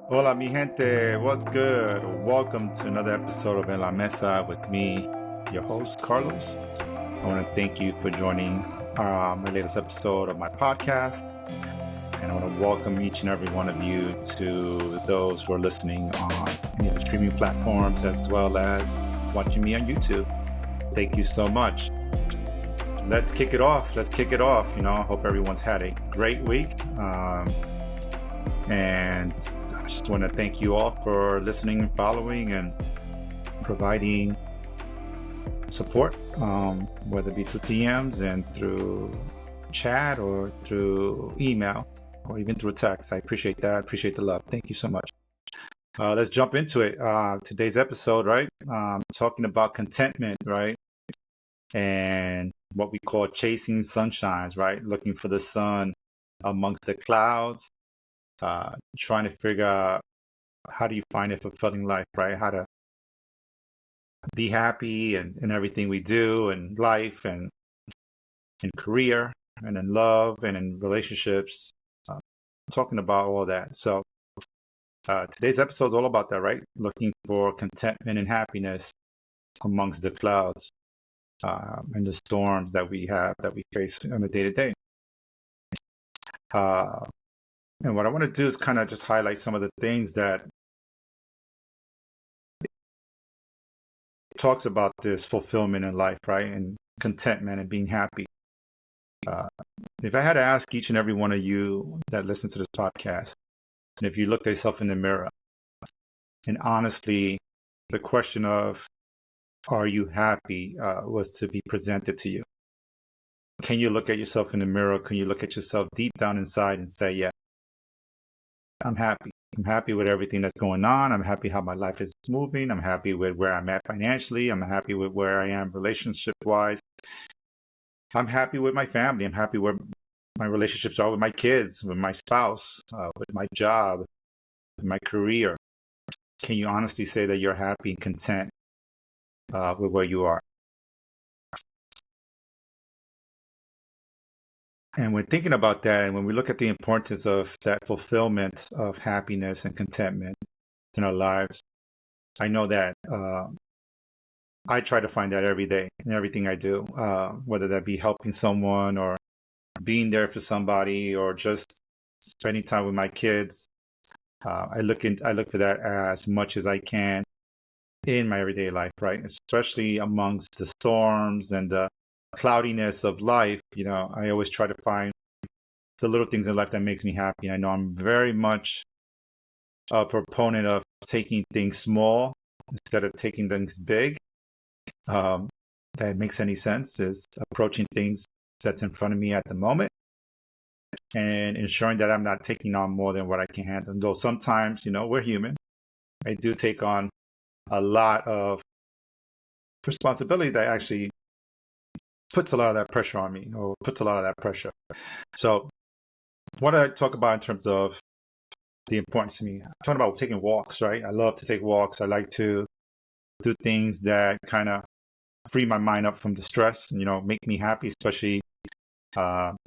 Hola, mi gente. What's good? Welcome to another episode of En La Mesa with me, your host, Carlos. I want to thank you for joining my latest episode of my podcast. And I want to welcome each and every one of you to those who are listening on any of the streaming platforms as well as watching me on YouTube. Thank you so much. Let's kick it off. I hope everyone's had a great week. And I just want to thank you all for listening and following and providing support, whether it be through DMs and through chat or through email or even through text. I appreciate that. I appreciate the love. Thank you so much. Let's jump into it. Today's episode, right? Talking about contentment, right? And what we call chasing sunshines, right? Looking for the sun amongst the clouds, trying to figure out how do you find a fulfilling life, right? How to be happy in everything we do in life and in career and in love and in relationships. Uh, Talking about all that. So today's episode is all about that, right? Looking for contentment and happiness amongst the clouds and the storms that we face on a day to day. And what I want to do is kind of just highlight some of the things that talks about this fulfillment in life, right? And contentment and being happy. Uh, if I had to ask each and every one of you that listen to this podcast, and if you looked at yourself in the mirror, and honestly, the question of "Are you happy?" Was to be presented to you. Can you look at yourself in the mirror? Can you look at yourself deep down inside and say, "Yeah, I'm happy. I'm happy with everything that's going on. I'm happy how my life is moving. I'm happy with where I'm at financially. I'm happy with where I am relationship-wise. I'm happy with my family. I'm happy where my relationships are with my kids, with my spouse, with my job, with my career." Can you honestly say that you're happy and content with where you are? And when thinking about that, and when we look at the importance of that fulfillment of happiness and contentment in our lives, I know that I try to find that every day in everything I do, whether that be helping someone or being there for somebody or just spending time with my kids. I look for that as much as I can in my everyday life, right? Especially amongst the storms and the cloudiness of life. I always try to find the little things in life that makes me happy. I know I'm very much a proponent of taking things small instead of taking things big. Um, that makes any sense is approaching things that's in front of me at the moment and ensuring that I'm not taking on more than what I can handle. Though sometimes, we're human. I do take on a lot of responsibility that actually puts a lot of that pressure on me or puts a lot of that pressure. So what I talk about in terms of the importance to me, I'm talking about taking walks, right? I love to take walks. I like to do things that kind of free my mind up from the stress and, make me happy, especially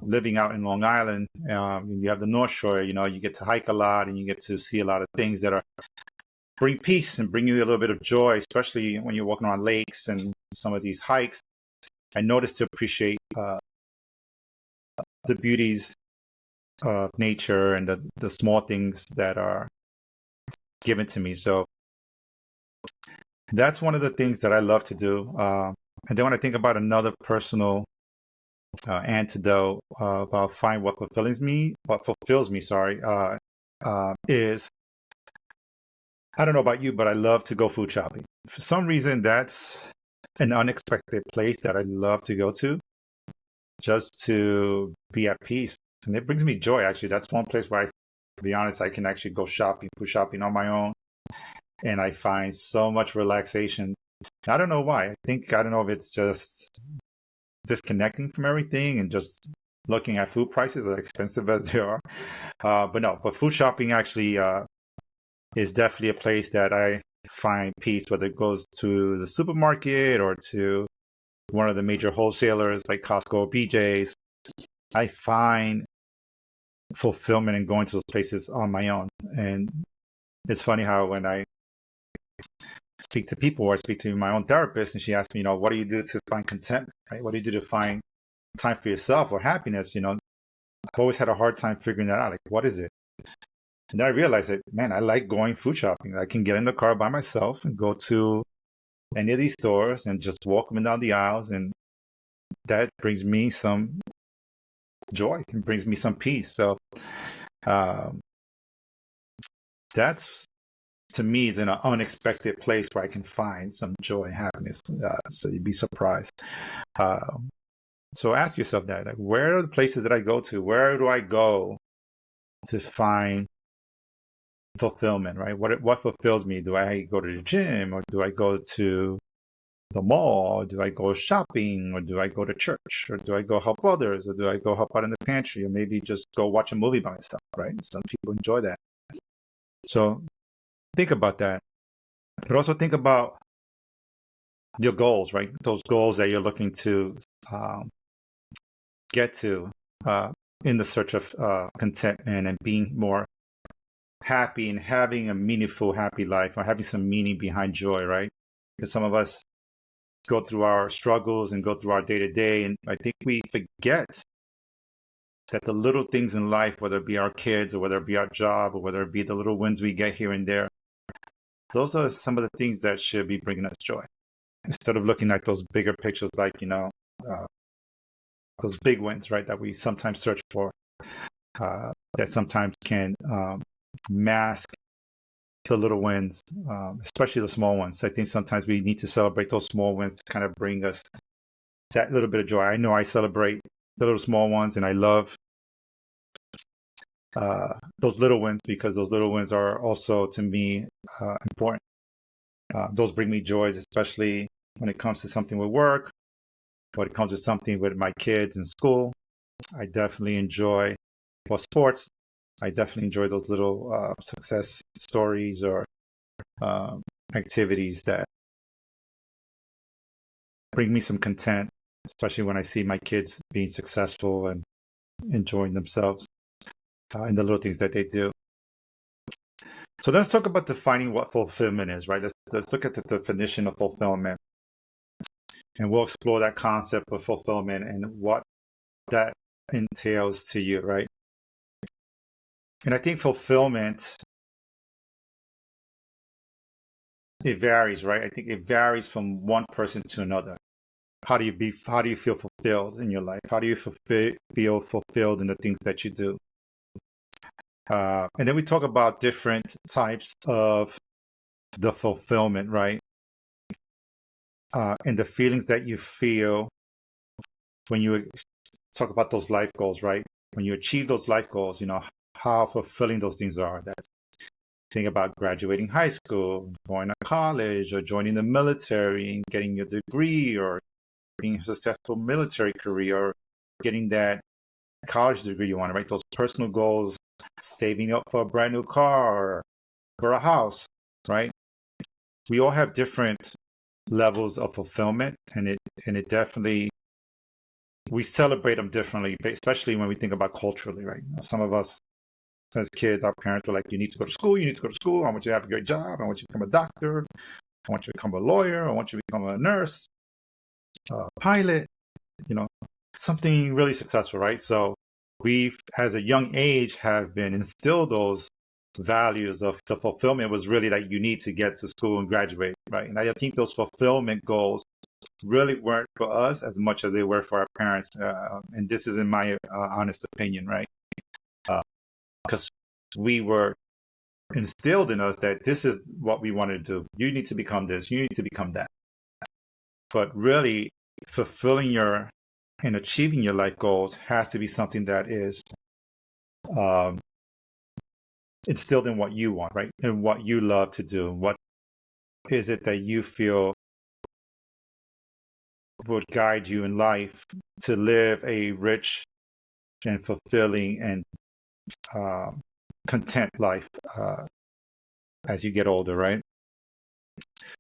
living out in Long Island. You have the North Shore, you get to hike a lot and you get to see a lot of things that are bring peace and bring you a little bit of joy, especially when you're walking on lakes and some of these hikes. I notice to appreciate the beauties of nature and the small things that are given to me. So that's one of the things that I love to do. And then when I think about another personal antidote about find what fulfills me, sorry, is I don't know about you, but I love to go food shopping. For some reason, that's an unexpected place that I love to go to just to be at peace. And it brings me joy, actually. That's one place where to be honest, I can actually go shopping, food shopping on my own. And I find so much relaxation. I don't know why. I don't know if it's just disconnecting from everything and just looking at food prices, as expensive as they are. But food shopping actually is definitely a place that I find peace, whether it goes to the supermarket or to one of the major wholesalers like Costco or BJ's. I find fulfillment in going to those places on my own. And It's funny how when I speak to people, or I speak to my own therapist, and she asks me, what do you do to find contentment, right? What do you do to find time for yourself or happiness? I've always had a hard time figuring that out. Like, what is it? And then I realized that, man, I like going food shopping. I can get in the car by myself and go to any of these stores and just walk them down the aisles. And that brings me some joy and brings me some peace. So um, that's, to me, is in an unexpected place where I can find some joy and happiness. So you'd be surprised. So ask yourself that, like, where are the places that I go to? Where do I go to find fulfillment, right? What fulfills me? Do I go to the gym, or do I go to the mall? Or do I go shopping, or do I go to church, or do I go help others, or do I go help out in the pantry, or maybe just go watch a movie by myself, right? Some people enjoy that. So think about that. But also think about your goals, right? Those goals that you're looking to get to in the search of contentment and being more happy and having a meaningful, happy life, or having some meaning behind joy, right? Because some of us go through our struggles and go through our day to day, and I think we forget that the little things in life, whether it be our kids, or whether it be our job, or whether it be the little wins we get here and there, those are some of the things that should be bringing us joy. Instead of looking at those bigger pictures, like, those big wins, right, that we sometimes search for, that sometimes can mask the little wins, especially the small ones. I think sometimes we need to celebrate those small wins to kind of bring us that little bit of joy. I know I celebrate the little small ones, and I love those little wins, because those little wins are also, to me, important. Those bring me joys, especially when it comes to something with work, when it comes to something with my kids in school. I definitely enjoy, well, sports. I definitely enjoy those little success stories, or activities that bring me some content, especially when I see my kids being successful and enjoying themselves in the little things that they do. So let's talk about defining what fulfillment is, right? Let's look at the definition of fulfillment, and we'll explore that concept of fulfillment and what that entails to you, right? And I think fulfillment, it varies, right? I think it varies from one person to another. How do you feel fulfilled in your life? How do you feel fulfilled in the things that you do? And then we talk about different types of the fulfillment, right? And the feelings that you feel when you talk about those life goals, right? When you achieve those life goals, how fulfilling those things are. That's think about graduating high school, going to college, or joining the military and getting your degree, or being a successful military career, or getting that college degree you want, right? Those personal goals, saving up for a brand new car or for a house, right? We all have different levels of fulfillment, and it definitely, we celebrate them differently, especially when we think about culturally, right? Some of us as kids, our parents were like, you need to go to school, you need to go to school, I want you to have a great job, I want you to become a doctor, I want you to become a lawyer, I want you to become a nurse, a pilot, something really successful, right? So we've, as a young age, have been instilled those values of the fulfillment was really that you need to get to school and graduate, right? And I think those fulfillment goals really weren't for us as much as they were for our parents. And this is in my honest opinion, right? Because we were instilled in us that this is what we wanted to do. You need to become this, you need to become that. But really, fulfilling and achieving your life goals has to be something that is instilled in what you want, right? And what you love to do. What is it that you feel would guide you in life to live a rich and fulfilling and content life as you get older, right?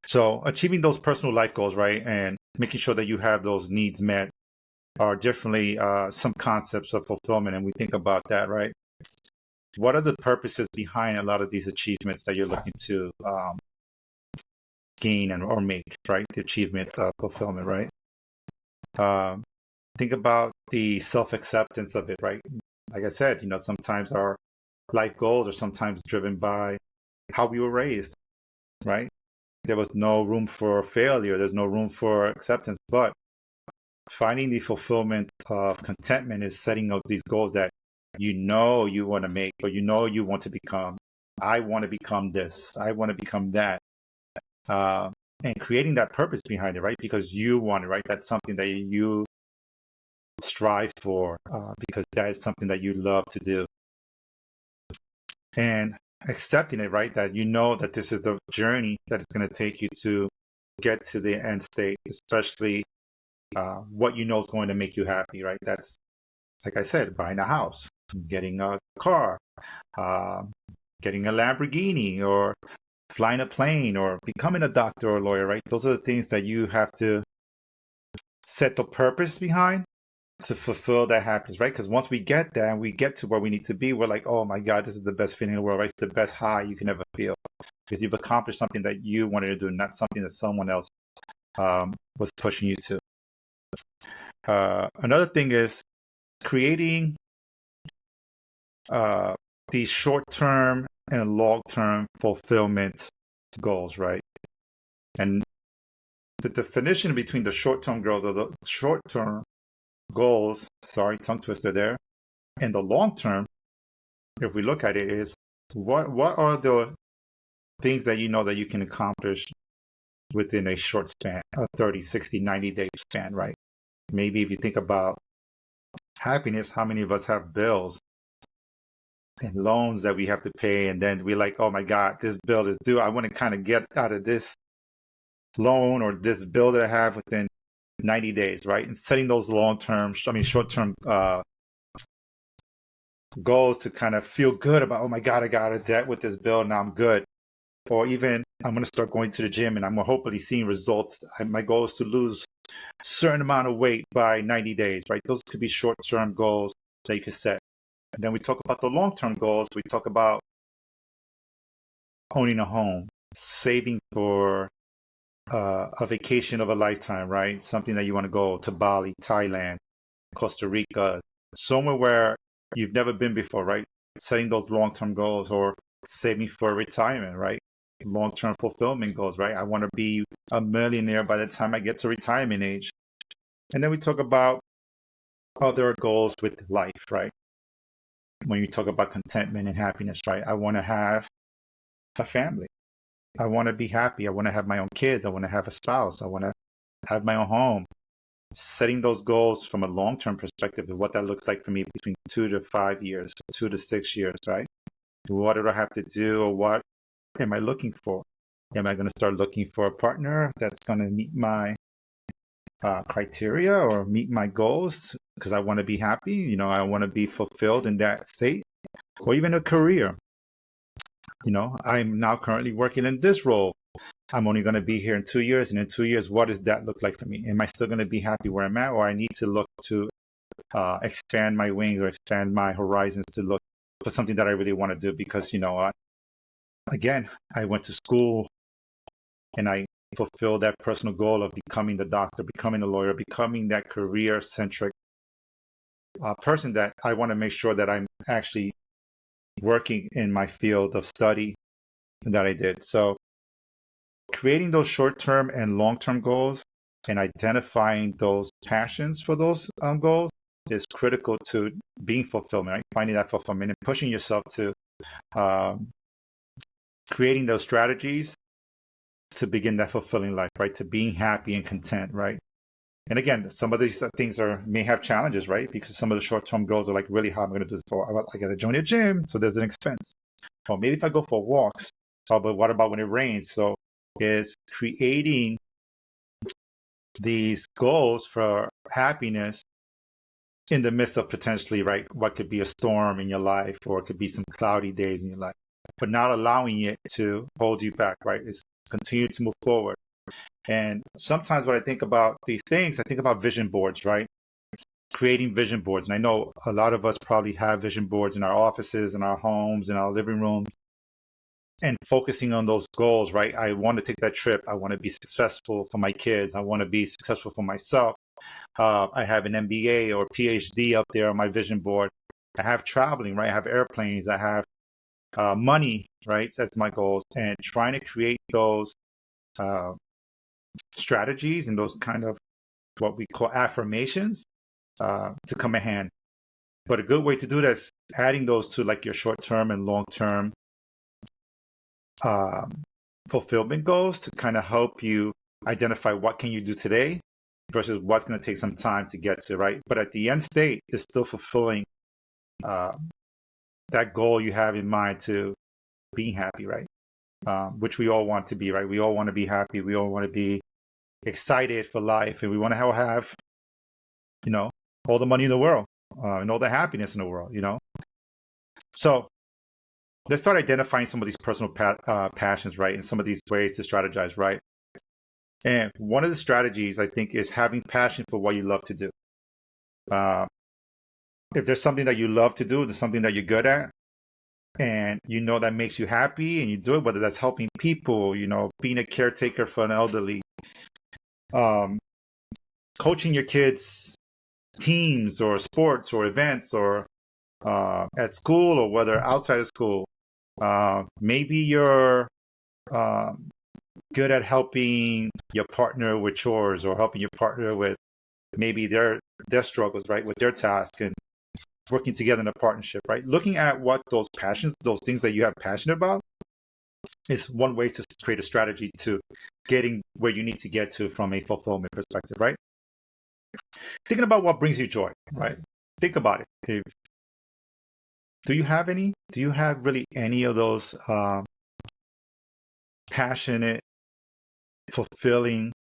So achieving those personal life goals, right, and making sure that you have those needs met are definitely some concepts of fulfillment, and we think about that, right? what are the purposes behind a lot of these achievements that you're looking to gain and or make, right? The achievement fulfillment, right? Um, think about the self-acceptance of it, right? Like I said, sometimes our life goals are sometimes driven by how we were raised, right? There was no room for failure. There's no room for acceptance. But finding the fulfillment of contentment is setting up these goals that you want to make, or you want to become. I want to become this. I want to become that. Uh, and creating that purpose behind it, right? Because you want it, right? That's something that you strive for, because that is something that you love to do. And accepting it, right? That that this is the journey that it's going to take you to get to the end state, especially what is going to make you happy, right? That's, like I said, buying a house, getting a car, uh, getting a Lamborghini, or flying a plane, or becoming a doctor or a lawyer, right? Those are the things that you have to set the purpose behind to fulfill that happiness, right? Because once we get there and we get to where we need to be, we're like, oh my God, this is the best feeling in the world, right? It's the best high you can ever feel, because you've accomplished something that you wanted to do, not something that someone else was pushing you to. Another thing is creating these short-term and long-term fulfillment goals, right? And the definition between the short-term goals, or the short-term goals, sorry, tongue twister there, and the long-term, if we look at it, is what are the things that that you can accomplish within a short span, a 30, 60, 90-day span, right? Maybe if you think about happiness, how many of us have bills and loans that we have to pay, and then we're like, oh my God, this bill is due. I want to kind of get out of this loan or this bill that I have within 90 days, right? And setting those short-term goals to kind of feel good about, oh my God, I got a debt with this bill, now I'm good. Or even I'm going to start going to the gym and I'm hopefully seeing results. My goal is to lose a certain amount of weight by 90 days, right? Those could be short-term goals that you could set. And then we talk about the long-term goals. We talk about owning a home, saving for a vacation of a lifetime, right? Something that you want to go to Bali, Thailand, Costa Rica, somewhere where you've never been before, right? Setting those long-term goals, or saving for retirement, right? Long-term fulfillment goals, right? I want to be a millionaire by the time I get to retirement age. And then we talk about other goals with life, right? When you talk about contentment and happiness, right? I want to have a family. I want to be happy. I want to have my own kids. I want to have a spouse. I want to have my own home. Setting those goals from a long-term perspective of what that looks like for me between 2 to 5 years, 2 to 6 years, right? What do I have to do, or what am I looking for? Am I going to start looking for a partner that's going to meet my criteria or meet my goals because I want to be happy? I want to be fulfilled in that state, or even a career. I'm now currently working in this role. I'm only going to be here in 2 years, and in 2 years, what does that look like for me? Am I still going to be happy where I'm at, or I need to look to expand my wings or expand my horizons to look for something that I really want to do? Because again, I went to school and I fulfilled that personal goal of becoming the doctor, becoming a lawyer, becoming that career-centric person that I want to make sure that I'm actually working in my field of study that I did. So creating those short-term and long-term goals and identifying those passions for those goals is critical to being fulfillment, right? Finding that fulfillment and pushing yourself to creating those strategies to begin that fulfilling life, right? To being happy and content, right? And again, some of these things may have challenges, right? Because some of the short-term goals are like, really, how am I going to do this? So I got to join a gym, so there's an expense. Or maybe if I go for walks, but what about when it rains? So is creating these goals for happiness in the midst of potentially, right, what could be a storm in your life, or it could be some cloudy days in your life, but not allowing it to hold you back, right? Is continue to move forward. And sometimes when I think about these things, I think about vision boards, right? creating vision boards. And I know a lot of us probably have vision boards in our offices, in our homes, in our living rooms, and focusing on those goals, right? I want to take that trip. I want to be successful for my kids. I want to be successful for myself. I have an MBA or PhD up there on my vision board. I have traveling, right? I have airplanes. I have money, right? That's my goals. And trying to create those uh, strategies and those kind of what we call affirmations to come in hand. But a good way to do that is adding those to like your short-term and long-term fulfillment goals to kind of help you identify what can you do today versus what's going to take some time to get to, right? But at the end state is still fulfilling that goal you have in mind to being happy, right? Which we all want to be, right? We all want to be happy. We all want to be excited for life, and we want to have, all the money in the world and all the happiness in the world, So let's start identifying some of these personal passions, right? And some of these ways to strategize, right? And one of the strategies I think is having passion for what you love to do. If there's something that you love to do, there's something that you're good at, and that makes you happy, and you do it, whether that's helping people, being a caretaker for an elderly, coaching your kids' teams or sports or events, or at school, or whether outside of school. Maybe you're good at helping your partner with chores, or helping your partner with maybe their struggles, right, with their task, and working together in a partnership, right? Looking at what those passions, those things that you have passion about, is one way to create a strategy to getting where you need to get to from a fulfillment perspective, right? Thinking about what brings you joy, right? Think about it. Do you have any? Do you have really any of those passionate, fulfilling,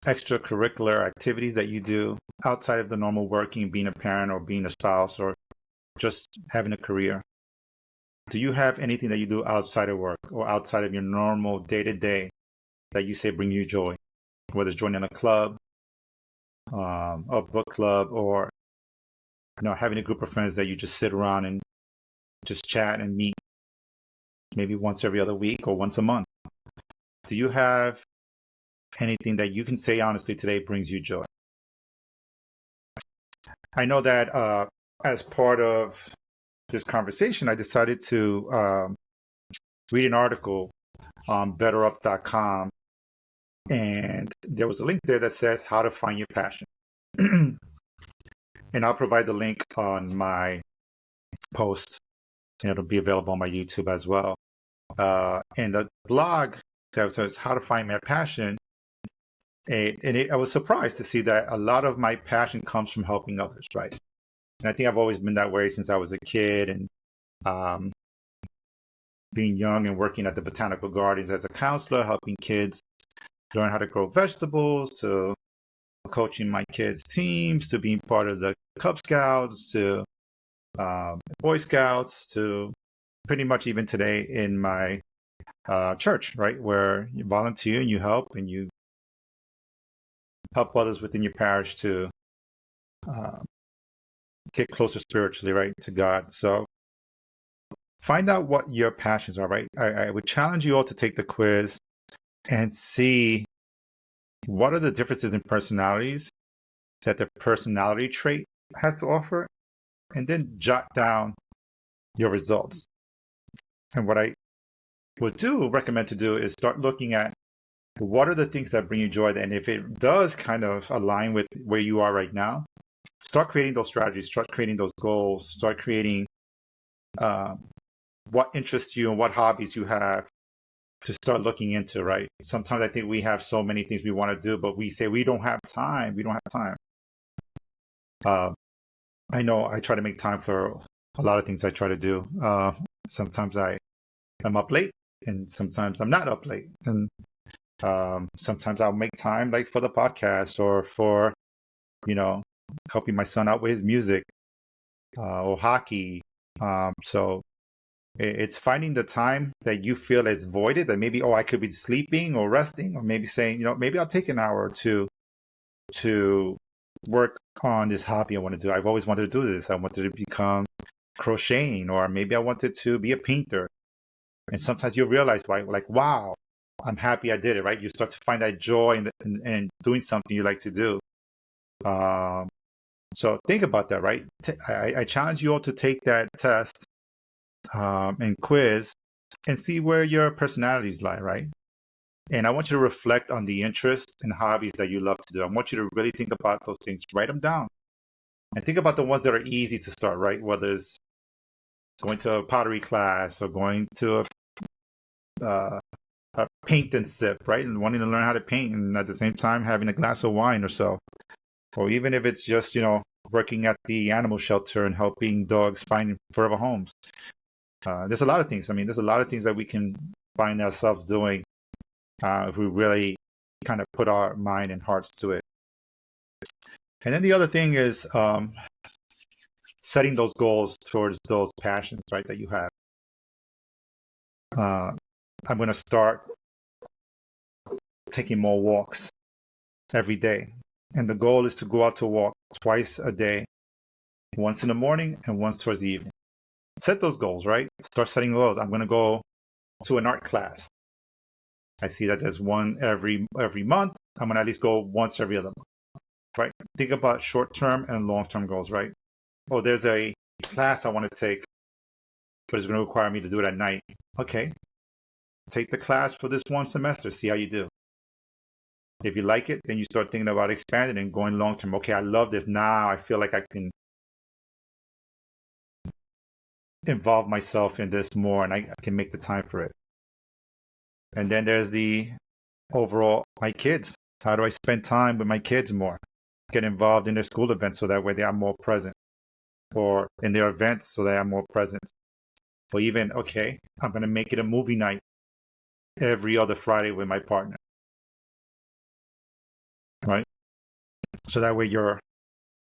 extracurricular activities that you do outside of the normal working, being a parent or being a spouse or just having a career? Do you have anything that you do outside of work or outside of your normal day-to-day that you say bring you joy? Whether it's joining a club, a book club, or having a group of friends that you just sit around and just chat and meet maybe once every other week or once a month. Do you have anything that you can say honestly today brings you joy? I know that as part of this conversation, I decided to read an article on betterup.com, and there was a link there that says how to find your passion. And I'll provide the link on my post, and it'll be available on my YouTube as well. And the blog that says how to find my passion, I was surprised to see that a lot of my passion comes from helping others, right? And I think I've always been that way since I was a kid, and being young and working at the botanical gardens as a counselor, helping kids learn how to grow vegetables, to coaching my kids' teams, to being part of the Cub Scouts, to Boy Scouts, to pretty much even today in my church, right, where you volunteer and you help others within your parish to get closer spiritually, right, to God. So find out what your passions are, right? I would challenge you all to take the quiz and see what are the differences in personalities that the personality trait has to offer, and then jot down your results. And what I would recommend to do is start looking at what are the things that bring you joy. And if it does kind of align with where you are right now, start creating those strategies, start creating those goals, start creating what interests you and what hobbies you have to start looking into, right? Sometimes I think we have so many things we want to do, but we say we don't have time. We don't have time. I know I try to make time for a lot of things I try to do. Sometimes I'm up late, and sometimes I'm not up late. And sometimes I'll make time like for the podcast or for, helping my son out with his music or hockey. So It's finding the time that you feel is voided, that maybe, oh, I could be sleeping or resting, or maybe saying, maybe I'll take an hour or two to work on this hobby I want to do. I've always wanted to do this. I wanted to become crocheting, or maybe I wanted to be a painter. And sometimes you realize, right, like, wow, I'm happy I did it, right? You start to find that joy in doing something you like to do. Um, so think about that, right? I challenge you all to take that test and quiz and see where your personalities lie, right? And I want you to reflect on the interests and hobbies that you love to do. I want you to really think about those things, write them down, and think about the ones that are easy to start, right? Whether it's going to a pottery class or going to a paint and sip, right? And wanting to learn how to paint and at the same time having a glass of wine or so. Or even if it's just, working at the animal shelter and helping dogs find forever homes. There's a lot of things. I mean, there's a lot of things that we can find ourselves doing if we really kind of put our mind and hearts to it. And then the other thing is setting those goals towards those passions, right, that you have. I'm going to start taking more walks every day. And the goal is to go out to walk twice a day, once in the morning and once towards the evening. Set those goals, right? Start setting goals. I'm going to go to an art class. I see that there's one every month. I'm going to at least go once every other month, right? Think about short-term and long-term goals, right? Oh, there's a class I want to take, but it's going to require me to do it at night. Okay, take the class for this one semester. See how you do. If you like it, then you start thinking about expanding and going long-term. Okay, I love this. Now I feel like I can involve myself in this more and I can make the time for it. And then there's the overall, my kids. How do I spend time with my kids more? Get involved in their school events so that way they are more present, or in their events so they are more present. Or even, okay, I'm going to make it a movie night every other Friday with my partner, right? So that way you're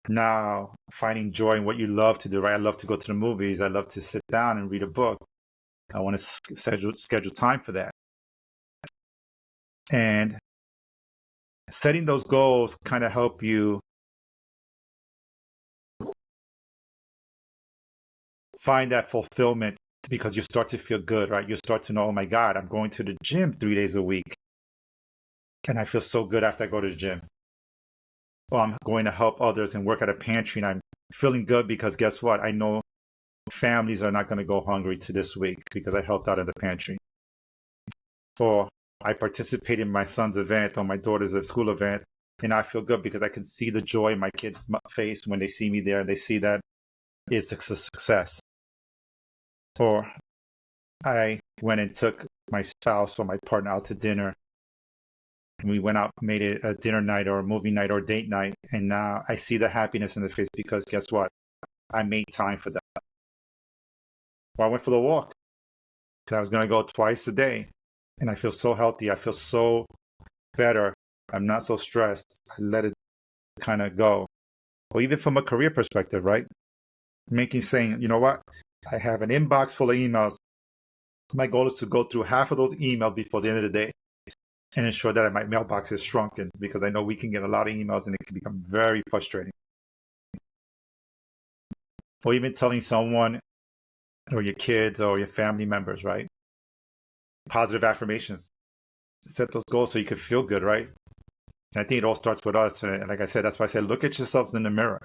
now finding joy in what you love to do, right? I love to go to the movies. I love to sit down and read a book. I want to schedule time for that. And setting those goals kind of help you find that fulfillment because you start to feel good, right? You start to know, oh my God, I'm going to the gym 3 days a week. And I feel so good after I go to the gym. Or I'm going to help others and work at a pantry and I'm feeling good because guess what? I know families are not going to go hungry to this week because I helped out at the pantry. Or I participate in my son's event or my daughter's school event and I feel good because I can see the joy in my kids' face when they see me there and they see that it's a success. Or I went and took my spouse or my partner out to dinner. And we went out, made it a dinner night or a movie night or date night. And now I see the happiness in the face because guess what? I made time for that. Or I went for the walk because I was going to go twice a day. And I feel so healthy. I feel so better. I'm not so stressed. I let it kind of go. Or even from a career perspective, right? Saying, you know what? I have an inbox full of emails. My goal is to go through half of those emails before the end of the day and ensure that my mailbox is shrunken because I know we can get a lot of emails and it can become very frustrating. Or even telling someone or your kids or your family members, right? Positive affirmations. Set those goals so you can feel good, right? And I think it all starts with us. And like I said, that's why I said, look at yourselves in the mirror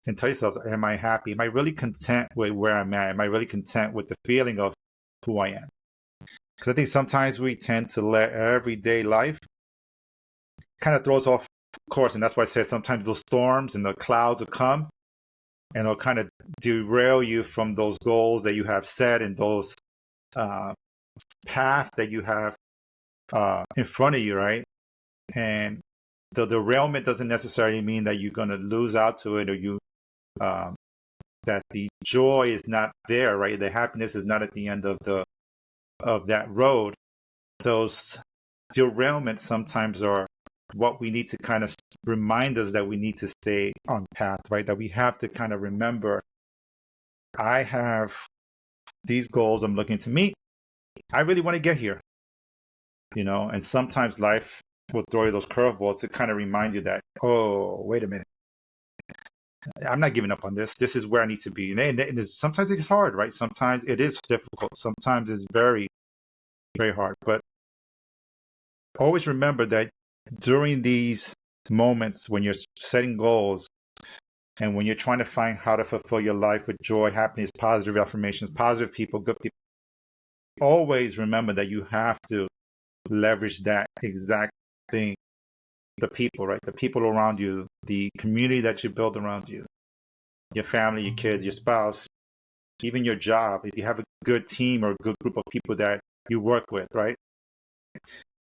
and tell yourselves, am I happy? Am I really content with where I'm at? Am I really content with the feeling of who I am? Because I think sometimes we tend to let everyday life kind of throws off course. And that's why I said sometimes those storms and the clouds will come and it'll kind of derail you from those goals that you have set and those paths that you have in front of you, right? And the derailment doesn't necessarily mean that you're going to lose out to it or that the joy is not there, right? The happiness is not at the end of that road. Those derailments sometimes are what we need to kind of remind us that we need to stay on path, right? That we have to kind of remember, I have these goals I'm looking to meet, I really want to get here, and sometimes life will throw you those curveballs to kind of remind you that, oh, wait a minute, I'm not giving up on this. This is where I need to be. And sometimes it's hard, right? Sometimes it is difficult. Sometimes it's very, very hard. But always remember that during these moments when you're setting goals and when you're trying to find how to fulfill your life with joy, happiness, positive affirmations, positive people, good people, always remember that you have to leverage that exact thing. The people, right? The people around you, the community that you build around you, your family, your kids, your spouse, even your job. If you have a good team or a good group of people that you work with, right?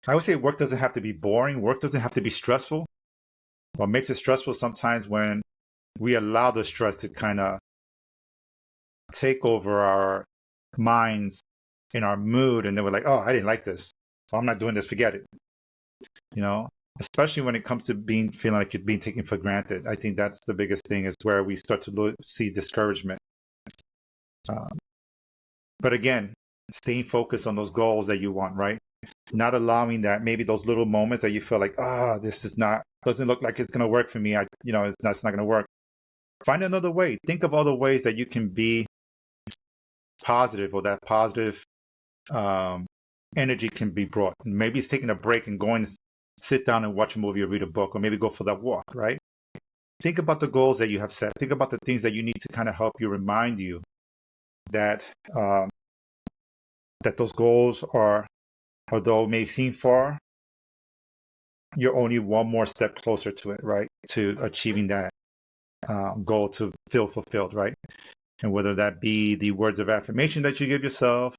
I would say work doesn't have to be boring. Work doesn't have to be stressful. What makes it stressful sometimes when we allow the stress to kind of take over our minds and our mood, and then we're like, oh, I didn't like this, so I'm not doing this, forget it. Especially when it comes to feeling like you're being taken for granted. I think that's the biggest thing, is where we start to see discouragement. But again, staying focused on those goals that you want, right? Not allowing that, maybe those little moments that you feel like, this doesn't look like it's going to work for me. It's not going to work. Find another way. Think of other ways that you can be positive, or that positive energy can be brought. Maybe it's taking a break and going to sit down and watch a movie or read a book, or maybe go for that walk, right? Think about the goals that you have set. Think about the things that you need to kind of help you, remind you that that those goals are, although it may seem far, you're only one more step closer to it, right? To achieving that goal to feel fulfilled, right? And whether that be the words of affirmation that you give yourself,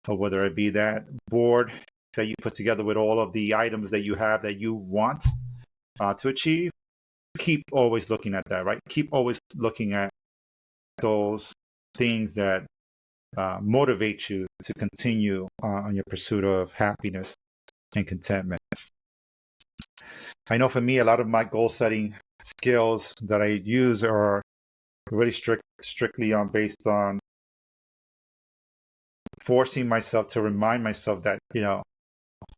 or whether it be that board that you put together with all of the items that you have that you want to achieve, keep always looking at that, right? Keep always looking at those things that motivate you to continue on your pursuit of happiness and contentment. I know for me, a lot of my goal setting skills that I use are really strictly based on forcing myself to remind myself that,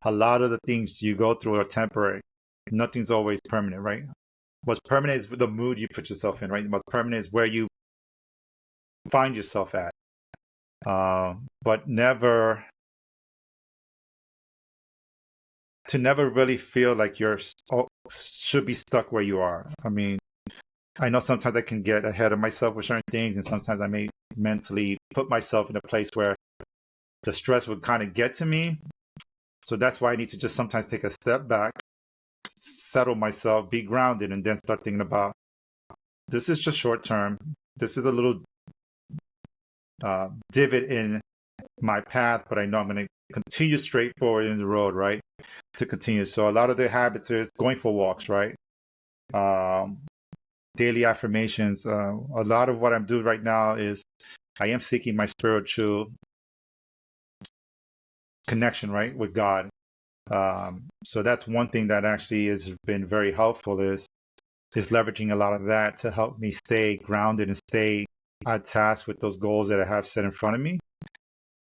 a lot of the things you go through are temporary. Nothing's always permanent, right? What's permanent is the mood you put yourself in, right? What's permanent is where you find yourself at. But never really feel like should be stuck where you are. I mean, I know sometimes I can get ahead of myself with certain things, and sometimes I may mentally put myself in a place where the stress would kind of get to me. So that's why I need to just sometimes take a step back, settle myself, be grounded, and then start thinking about, this is just short term. This is a little divot in my path, but I know I'm going to continue straight forward in the road, right? To continue. So a lot of the habits is going for walks, right? Daily affirmations. A lot of what I'm doing right now is I am seeking my spiritual connection, right, with God. So that's one thing that actually has been very helpful, is leveraging a lot of that to help me stay grounded and stay on task with those goals that I have set in front of me.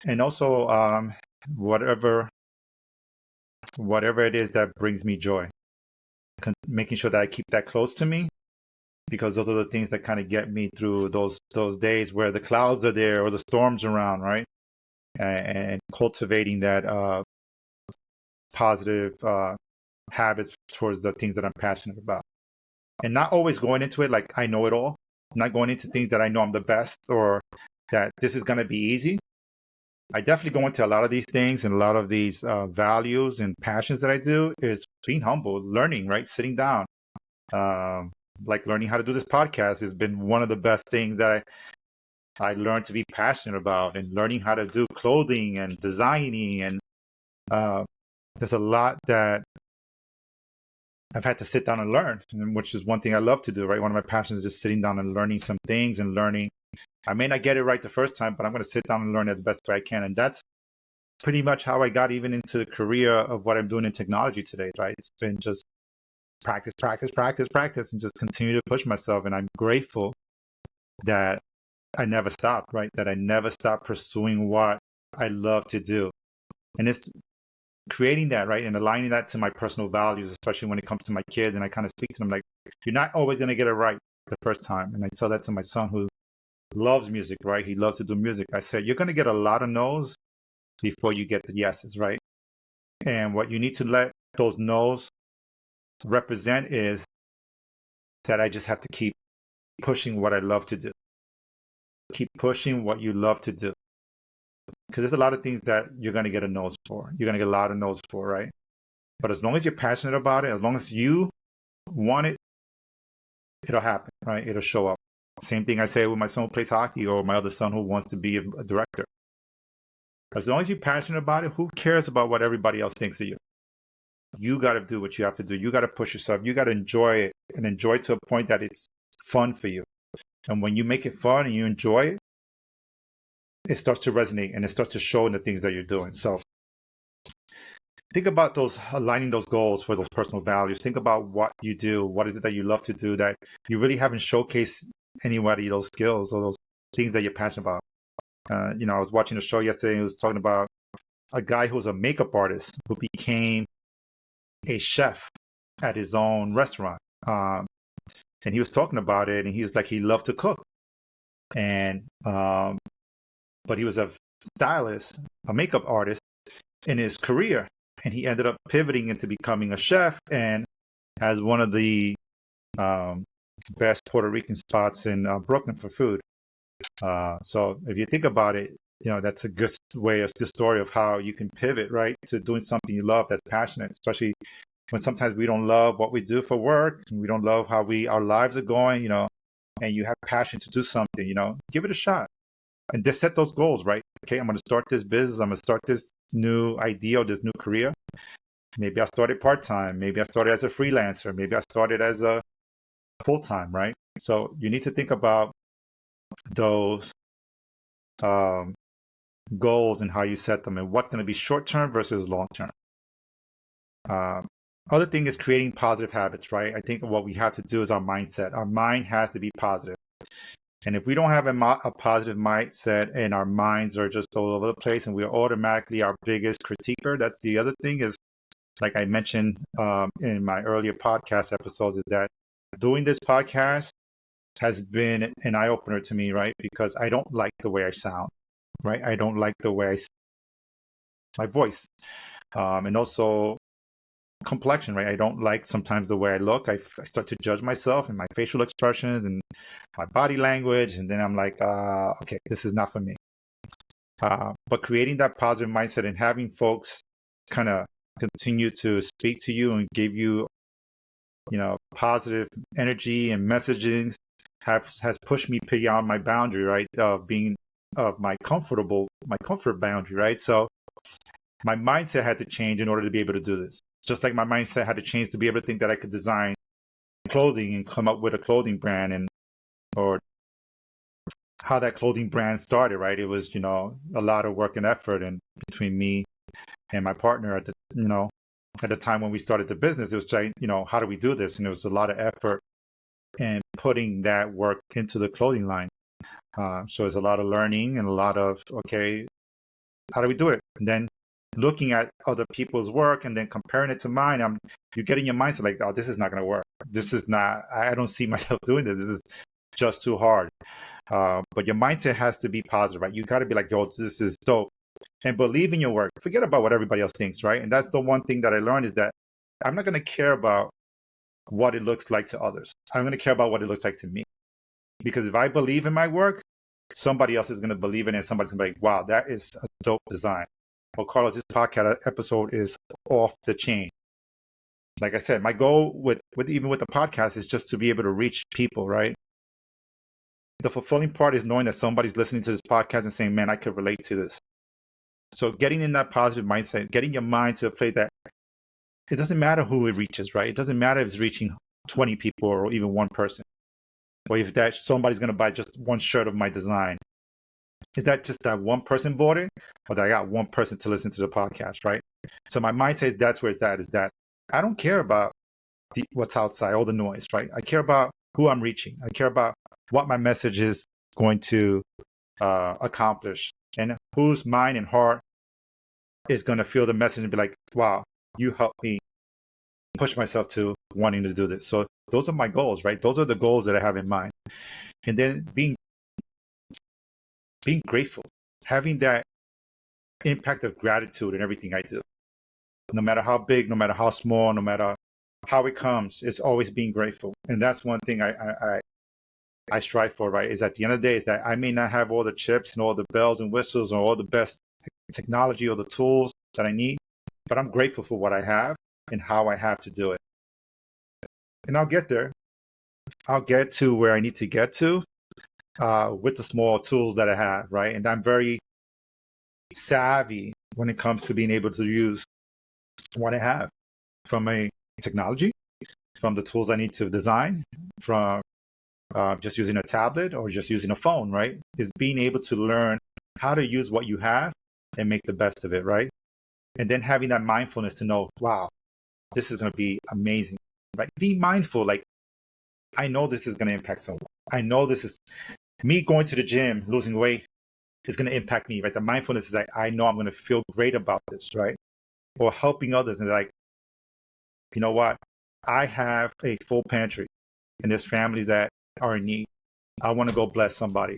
And also whatever it is that brings me joy, making sure that I keep that close to me, because those are the things that kind of get me through those days where the clouds are there or the storms around, right? And cultivating that positive habits towards the things that I'm passionate about. And not always going into it like I know it all. Not going into things that I know I'm the best, or that this is going to be easy. I definitely go into a lot of these things, and a lot of these values and passions that I do is being humble, learning, right? Sitting down. Like learning how to do this podcast has been one of the best things that I learned to be passionate about, and learning how to do clothing and designing. And there's a lot that I've had to sit down and learn, which is one thing I love to do, right? One of my passions is just sitting down and learning some things, and learning. I may not get it right the first time, but I'm going to sit down and learn it the best way I can. And that's pretty much how I got even into the career of what I'm doing in technology today, right? It's been just practice, and just continue to push myself. And I'm grateful that I never stopped, right? That I never stopped pursuing what I love to do. And it's creating that, right? And aligning that to my personal values, especially when it comes to my kids. And I kind of speak to them like, you're not always going to get it right the first time. And I tell that to my son who loves music, right? He loves to do music. I said, you're going to get a lot of no's before you get the yeses, right? And what you need to let those no's represent is that I just have to keep pushing what I love to do. Keep pushing what you love to do. Because there's a lot of things that you're going to get a nose for. You're going to get a lot of no's for, right? But as long as you're passionate about it, as long as you want it, it'll happen, right? It'll show up. Same thing I say with my son who plays hockey or my other son who wants to be a director. As long as you're passionate about it, who cares about what everybody else thinks of you? You got to do what you have to do. You got to push yourself. You got to enjoy it and enjoy it to a point that it's fun for you. And when you make it fun and you enjoy it, it starts to resonate and it starts to show in the things that you're doing. So think about aligning those goals for those personal values. Think about what you do. What is it that you love to do that you really haven't showcased anybody those skills or those things that you're passionate about? I was watching a show yesterday and it was talking about a guy who was a makeup artist who became a chef at his own restaurant. And he was talking about it and he was like, he loved to cook. And, but he was a stylist, a makeup artist in his career. And he ended up pivoting into becoming a chef and has one of the best Puerto Rican spots in Brooklyn for food. So if you think about it, that's a good way, a good story of how you can pivot, right, to doing something you love that's passionate, especially when sometimes we don't love what we do for work. And we don't love how our lives are going, and you have passion to do something, give it a shot and just set those goals, right? Okay, I'm going to start this business. I'm going to start this new idea or this new career. Maybe I started part-time. Maybe I started as a freelancer. Maybe I started as a full-time, right? So you need to think about those goals and how you set them and what's going to be short-term versus long-term. Other thing is creating positive habits, right? I think what we have to do is our mindset. Our mind has to be positive. And if we don't have a positive mindset and our minds are just all over the place and we're automatically our biggest critiquer, that's the other thing is, like I mentioned in my earlier podcast episodes, is that doing this podcast has been an eye-opener to me, right? Because I don't like the way I sound, right? I don't like the way my voice. And also complexion, right? I don't like sometimes the way I look. I start to judge myself and my facial expressions and my body language. And then I'm like, okay, this is not for me. But creating that positive mindset and having folks kind of continue to speak to you and give you, positive energy and messaging has pushed me beyond my boundary, right? Of my comfort boundary, right? So my mindset had to change in order to be able to do this. Just like my mindset had to change to be able to think that I could design clothing and come up with a clothing brand or how that clothing brand started, right? It was, a lot of work and effort and between me and my partner at the time when we started the business, it was like, how do we do this? And it was a lot of effort and putting that work into the clothing line. So it's a lot of learning and a lot of, okay, how do we do it? And then looking at other people's work and then comparing it to mine, you get in your mindset like, oh, this is not going to work. This is not, I don't see myself doing this. This is just too hard. But your mindset has to be positive, right? You got to be like, yo, this is dope. And believe in your work. Forget about what everybody else thinks, right? And that's the one thing that I learned is that I'm not going to care about what it looks like to others. I'm going to care about what it looks like to me. Because if I believe in my work, somebody else is going to believe in it. And somebody's going to be like, wow, that is a dope design. Well, Carlos, this podcast episode is off the chain. Like I said, my goal with even with the podcast is just to be able to reach people, right? The fulfilling part is knowing that somebody's listening to this podcast and saying, man, I could relate to this. So getting in that positive mindset, getting your mind to a place that it doesn't matter who it reaches, right? It doesn't matter if it's reaching 20 people or even one person. Or if that somebody's going to buy just one shirt of my design. Is that just that one person bought it? Or that I got one person to listen to the podcast, right? So my mindset is that's where it's at, is that I don't care about what's outside, all the noise, right? I care about who I'm reaching. I care about what my message is going to accomplish, and whose mind and heart is going to feel the message and be like, wow, you helped me push myself to wanting to do this. So those are my goals, right? Those are the goals that I have in mind. And then being grateful, having that impact of gratitude in everything I do. No matter how big, no matter how small, no matter how it comes, it's always being grateful. And that's one thing I strive for, right? Is at the end of the day, is that I may not have all the chips and all the bells and whistles or all the best technology or the tools that I need, but I'm grateful for what I have and how I have to do it. And I'll get there. I'll get to where I need to get to with the small tools that I have, right? And I'm very savvy when it comes to being able to use what I have, from a technology, from the tools I need to design, from just using a tablet or just using a phone, right? Is being able to learn how to use what you have and make the best of it, right? And then having that mindfulness to know, wow, this is going to be amazing, right? Be mindful, like, I know this is going to impact someone. I know this is me going to the gym, losing weight is going to impact me, right? The mindfulness is like, I know I'm going to feel great about this, right? Or helping others and like, you know what? I have a full pantry and there's families that are in need. I want to go bless somebody,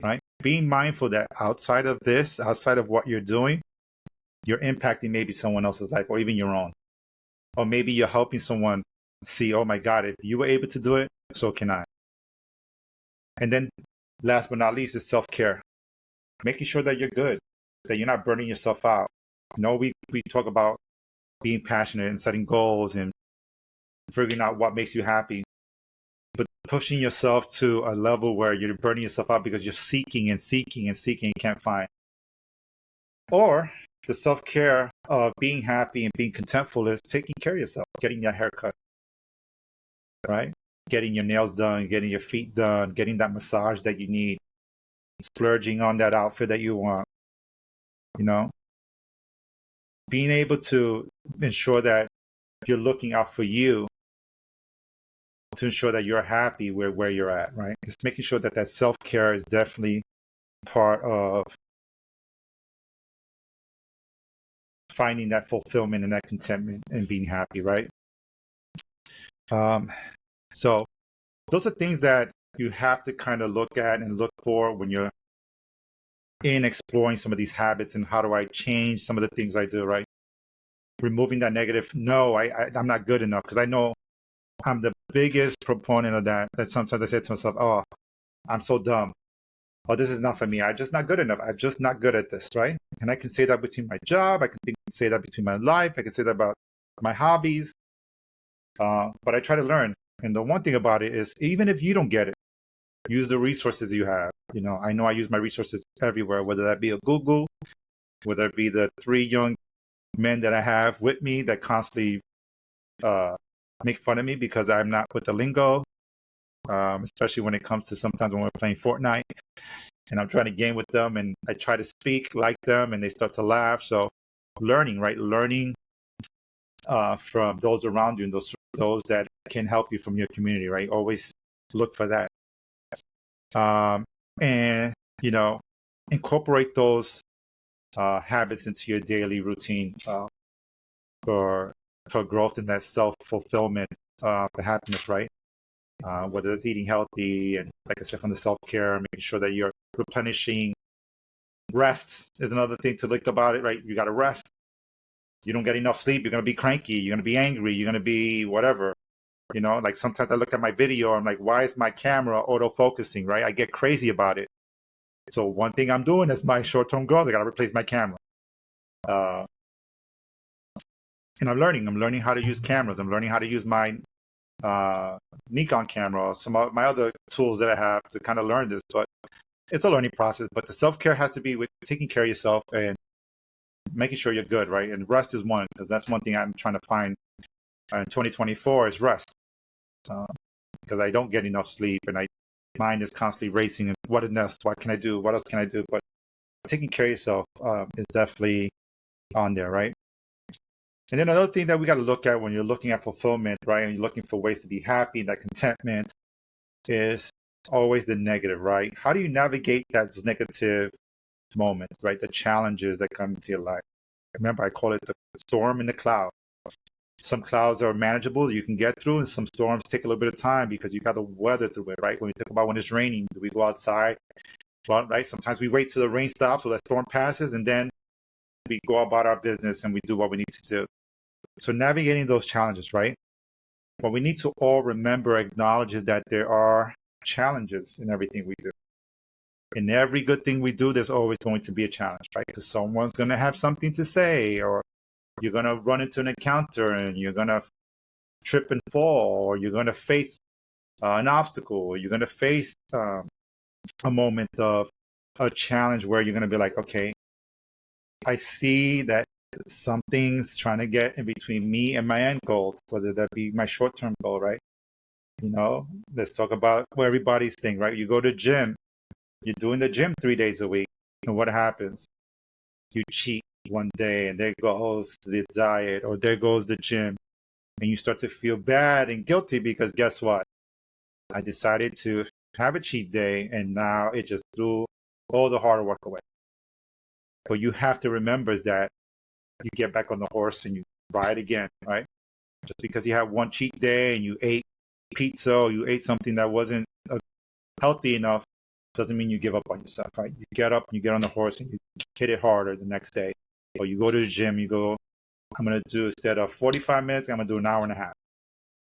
right? Being mindful that outside of this, outside of what you're doing, you're impacting maybe someone else's life or even your own. Or maybe you're helping someone see, oh my God, if you were able to do it, so can I. And then last but not least is self-care. Making sure that you're good, that you're not burning yourself out. You know, we talk about being passionate and setting goals and figuring out what makes you happy, but pushing yourself to a level where you're burning yourself out because you're seeking and seeking and seeking and can't find. Or the self-care of being happy and being contentful is taking care of yourself, getting your haircut, right? Getting your nails done, getting your feet done, getting that massage that you need, splurging on that outfit that you want, you know? Being able to ensure that you're looking out for you to ensure that you're happy where you're at, right? Just making sure that that self-care is definitely part of finding that fulfillment and that contentment and being happy, right? So those are things that you have to kind of look at and look for when you're in exploring some of these habits and how do I change some of the things I do, right? Removing that negative, no, I'm not good enough, because I know I'm the biggest proponent of that. That sometimes I say to myself, oh, I'm so dumb. Oh, this is not for me. I'm just not good enough. I'm just not good at this, right? And I can say that between my job. I can say that between my life. I can say that about my hobbies. But I try to learn. And the one thing about it is, even if you don't get it, use the resources you have. You know I use my resources everywhere, whether that be a Google, whether it be the 3 young men that I have with me that constantly make fun of me because I'm not with the lingo, especially when it comes to sometimes when we're playing Fortnite and I'm trying to game with them and I try to speak like them and they start to laugh. So learning, right? Learning from those around you and those that can help you from your community, right? Always look for that. And, incorporate those habits into your daily routine for growth in that self-fulfillment, for happiness, right? Whether it's eating healthy and, like I said, from the self-care, making sure that you're replenishing. Rest is another thing to look about it, right? You got to rest. You don't get enough sleep, you're going to be cranky, you're going to be angry, you're going to be whatever. Like sometimes I look at my video, I'm like, why is my camera auto-focusing, right? I get crazy about it. So one thing I'm doing is my short-term goal, I got to replace my camera. And I'm learning how to use cameras. I'm learning how to use my Nikon camera, or some of my other tools that I have to kind of learn this. But it's a learning process. But the self-care has to be with taking care of yourself and making sure you're good, right? And rest is one, because that's one thing I'm trying to find in 2024 is rest. Because I don't get enough sleep and my mind is constantly racing. And what next? What can I do? What else can I do? But taking care of yourself is definitely on there, right? And then another thing that we got to look at when you're looking at fulfillment, right, and you're looking for ways to be happy, that contentment, is always the negative, right? How do you navigate those negative moments, right? The challenges that come into your life. Remember, I call it the storm in the cloud. Some clouds are manageable, you can get through, and some storms take a little bit of time because you got to weather through it, right? When we think about when it's raining, do we go outside? Well, right? Sometimes we wait till the rain stops or that storm passes, and then we go about our business and we do what we need to do. So navigating those challenges, right? What we need to all remember, acknowledge is that there are challenges in everything we do. In every good thing we do, there's always going to be a challenge, right? Because someone's going to have something to say, or you're going to run into an encounter and you're going to trip and fall, or you're going to face an obstacle, or you're going to face a moment of a challenge where you're going to be like, okay, I see that something's trying to get in between me and my end goal, whether that be my short-term goal, right? Let's talk about where everybody's thing, right? You go to gym, you're doing the gym 3 days a week, and what happens? You cheat one day, and there goes the diet, or there goes the gym, and you start to feel bad and guilty because guess what? I decided to have a cheat day, and now it just threw all the hard work away. What you have to remember is that you get back on the horse and you ride again, right? Just because you have one cheat day and you ate pizza or you ate something that wasn't healthy enough doesn't mean you give up on yourself, right? You get up and you get on the horse and you hit it harder the next day. Or you go to the gym, you go, I'm going to do, instead of 45 minutes, I'm going to do an hour and a half,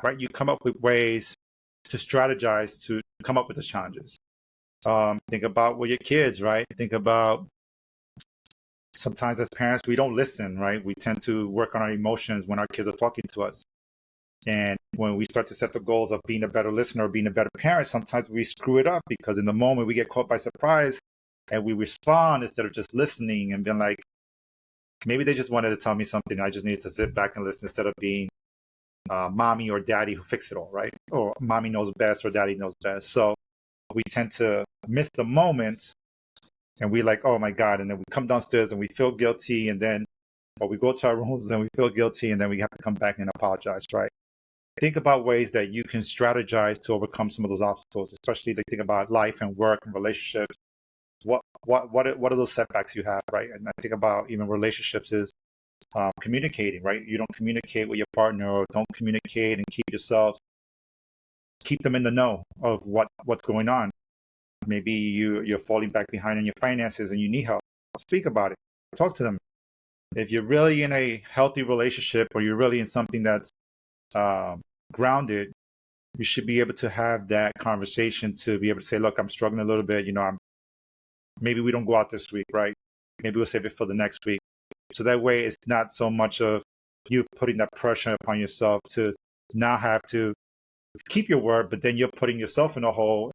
right? You come up with ways to strategize to come up with the challenges. Think about with your kids, right? Think about sometimes as parents, we don't listen, right? We tend to work on our emotions when our kids are talking to us. And when we start to set the goals of being a better listener or being a better parent, sometimes we screw it up because in the moment we get caught by surprise and we respond instead of just listening and being like, maybe they just wanted to tell me something. I just needed to sit back and listen instead of being mommy or daddy who fix it all, right? Or mommy knows best or daddy knows best. So we tend to miss the moment and we like, oh my God. And then we come downstairs and we feel guilty. And then, or we go to our rooms and we feel guilty. And then we have to come back and apologize, right? Think about ways that you can strategize to overcome some of those obstacles, especially like think about life and work and relationships. What are those setbacks you have, right? And I think about even relationships is communicating, right? You don't communicate with your partner or don't communicate and keep them in the know of what's going on. Maybe you're falling back behind in your finances and you need help. Speak about it. Talk to them. If you're really in a healthy relationship or you're really in something that's grounded, you should be able to have that conversation to be able to say, look, I'm struggling a little bit. Maybe we don't go out this week, right? Maybe we'll save it for the next week. So that way it's not so much of you putting that pressure upon yourself to now have to keep your word, but then you're putting yourself in a hole.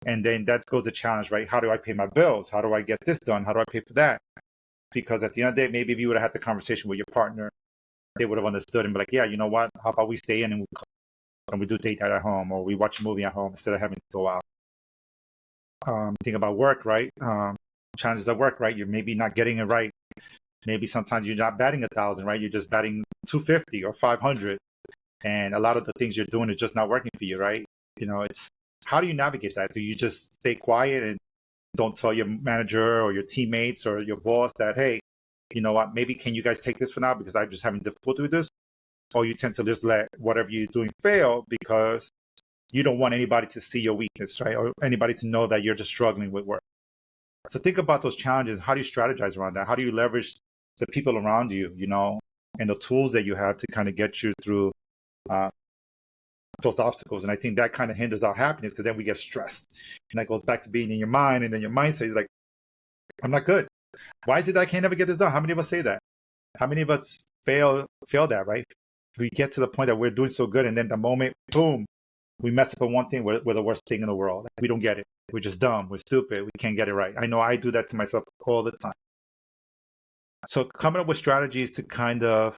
And then that goes the challenge, right? How do I pay my bills? How do I get this done? How do I pay for that? Because at the end of the day, maybe if you would have had the conversation with your partner, they would have understood and be like, yeah, you know what? How about we stay in and we do date night at home or we watch a movie at home instead of having to go out. Think about work, right? Challenges at work, right? You're maybe not getting it right. Maybe sometimes you're not batting 1,000, right? You're just batting 250 or 500. And a lot of the things you're doing is just not working for you, right? It's how do you navigate that? Do you just stay quiet and don't tell your manager or your teammates or your boss that, hey, you know what, maybe can you guys take this for now because I'm just having difficulty with this? Or you tend to just let whatever you're doing fail because you don't want anybody to see your weakness, right? Or anybody to know that you're just struggling with work. So think about those challenges. How do you strategize around that? How do you leverage the people around you, and the tools that you have to kind of get you through those obstacles? And I think that kind of hinders our happiness because then we get stressed. And that goes back to being in your mind. And then your mindset is like, I'm not good. Why is it that I can't ever get this done? How many of us say that? How many of us fail that, right? We get to the point that we're doing so good. And then the moment, boom, we mess up on one thing, we're the worst thing in the world. We don't get it. We're just dumb. We're stupid. We can't get it right. I know I do that to myself all the time. So coming up with strategies to kind of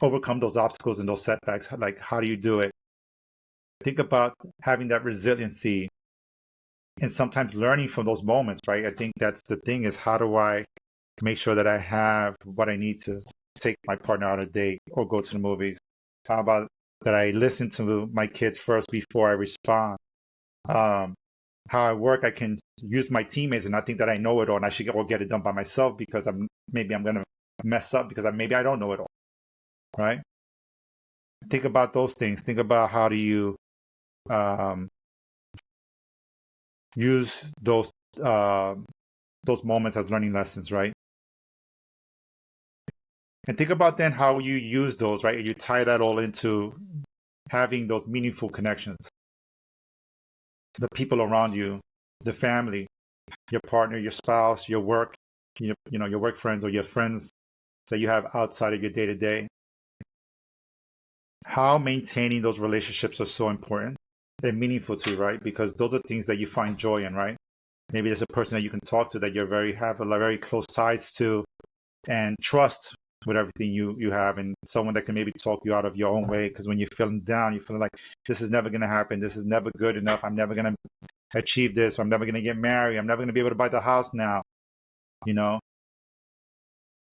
overcome those obstacles and those setbacks, like how do you do it? Think about having that resiliency and sometimes learning from those moments, right? I think that's the thing is how do I make sure that I have what I need to take my partner on a date or go to the movies? How about that I listen to my kids first before I respond? Um, how I work, I can use my teammates and not think that I know it all and I should all get it done by myself because I'm going to mess up because maybe I don't know it all, right? Think about those things. Think about how do you um, use uh, those moments as learning lessons, right? And think about then how you use those, right? And you tie that all into having those meaningful connections, the people around you, the family, your partner, your spouse, your work, your work friends or your friends that you have outside of your day to day. How maintaining those relationships are so important and meaningful to you, right? Because those are things that you find joy in, right? Maybe there's a person that you can talk to that have a very close ties to and trust with everything you have, and someone that can maybe talk you out of your own way. Because when you're feeling down, you're feeling like this is never going to happen. This is never good enough. I'm never going to achieve this. I'm never going to get married. I'm never going to be able to buy the house now. You know,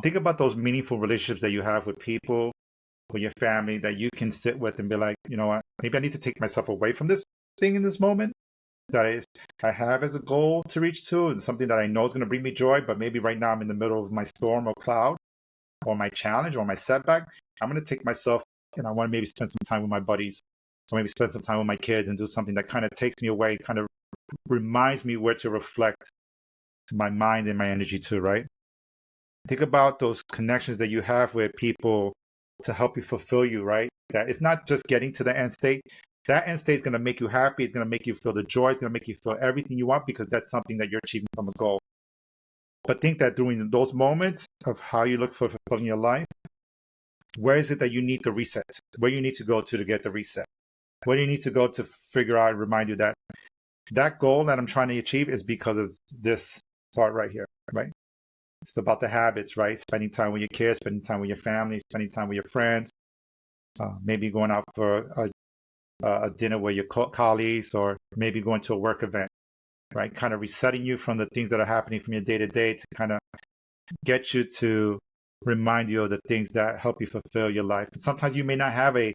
think about those meaningful relationships that you have with people, with your family, that you can sit with and be like, you know what, maybe I need to take myself away from this thing in this moment that I have as a goal to reach to, and something that I know is going to bring me joy. But maybe right now I'm in the middle of my storm or cloud or my challenge or my setback. I'm going to take myself and I want to maybe spend some time with my buddies or maybe spend some time with my kids and do something that kind of takes me away, kind of reminds me where to reflect my mind and my energy to, right? Think about those connections that you have with people to help you fulfill you, right? That it's not just getting to the end state. That end state is going to make you happy. It's going to make you feel the joy. It's going to make you feel everything you want because that's something that you're achieving from a goal. But think that during those moments of how you look for fulfilling your life, where is it that you need the reset? Where you need to go to get the reset? Where do you need to go to figure out and remind you that that goal that I'm trying to achieve is because of this part right here, right? It's about the habits, right? Spending time with your kids, spending time with your family, spending time with your friends, maybe going out for a dinner with your colleagues, or maybe going to a work event, right? Kind of resetting you from the things that are happening from your day to day to kind of get you to remind you of the things that help you fulfill your life. And sometimes you may not have a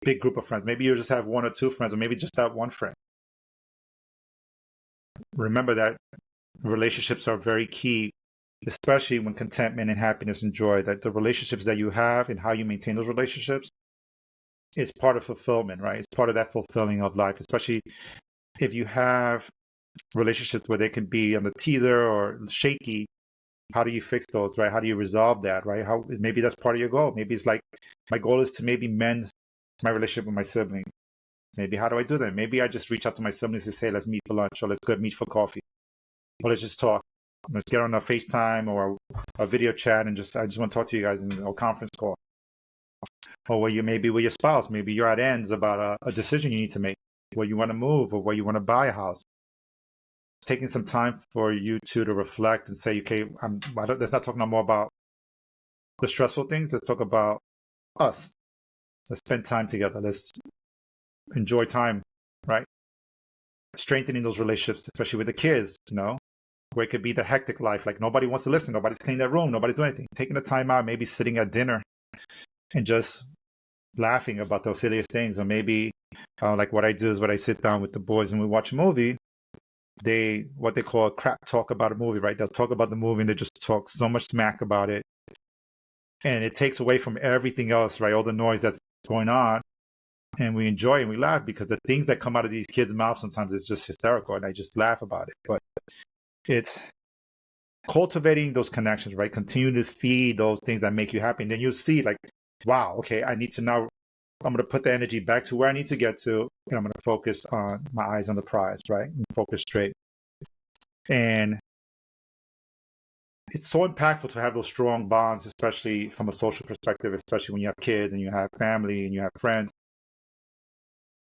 big group of friends. Maybe you just have one or two friends, or maybe just that one friend. Remember that relationships are very key, especially when contentment and happiness and joy, that the relationships that you have and how you maintain those relationships is part of fulfillment, right? It's part of that fulfilling of life, especially if you have relationships where they can be on the teeter or shaky. How do you fix those, right? How do you resolve that, right? How maybe that's part of your goal. Maybe it's like my goal is to maybe mend my relationship with my siblings. Maybe how do I do that? Maybe I just reach out to my siblings and say, let's meet for lunch or let's go meet for coffee. Or let's just talk. Let's get on a FaceTime or a video chat and I just want to talk to you guys in a conference call. Or where you maybe with your spouse, maybe you're at ends about a decision you need to make, where you want to move or where you want to buy a house. Taking some time for you two to reflect and say, okay, let's not talk no more about the stressful things. Let's talk about us. Let's spend time together. Let's enjoy time, right? Strengthening those relationships, especially with the kids, where it could be the hectic life. Like nobody wants to listen. Nobody's cleaning their room. Nobody's doing anything. Taking the time out, maybe sitting at dinner and just laughing about those silliest things. Or maybe like what I do is when I sit down with the boys and we watch a movie, what they call a crap talk about a movie, right? They'll talk about the movie and they just talk so much smack about it. And it takes away from everything else, right? All the noise that's going on. And we enjoy and we laugh because the things that come out of these kids' mouths sometimes is just hysterical and I just laugh about it. But it's cultivating those connections, right? Continue to feed those things that make you happy. And then you'll see like, wow, okay, I'm going to put the energy back to where I need to get to. And I'm going to focus on my eyes on the prize, right? And focus straight. And it's so impactful to have those strong bonds, especially from a social perspective, especially when you have kids and you have family and you have friends.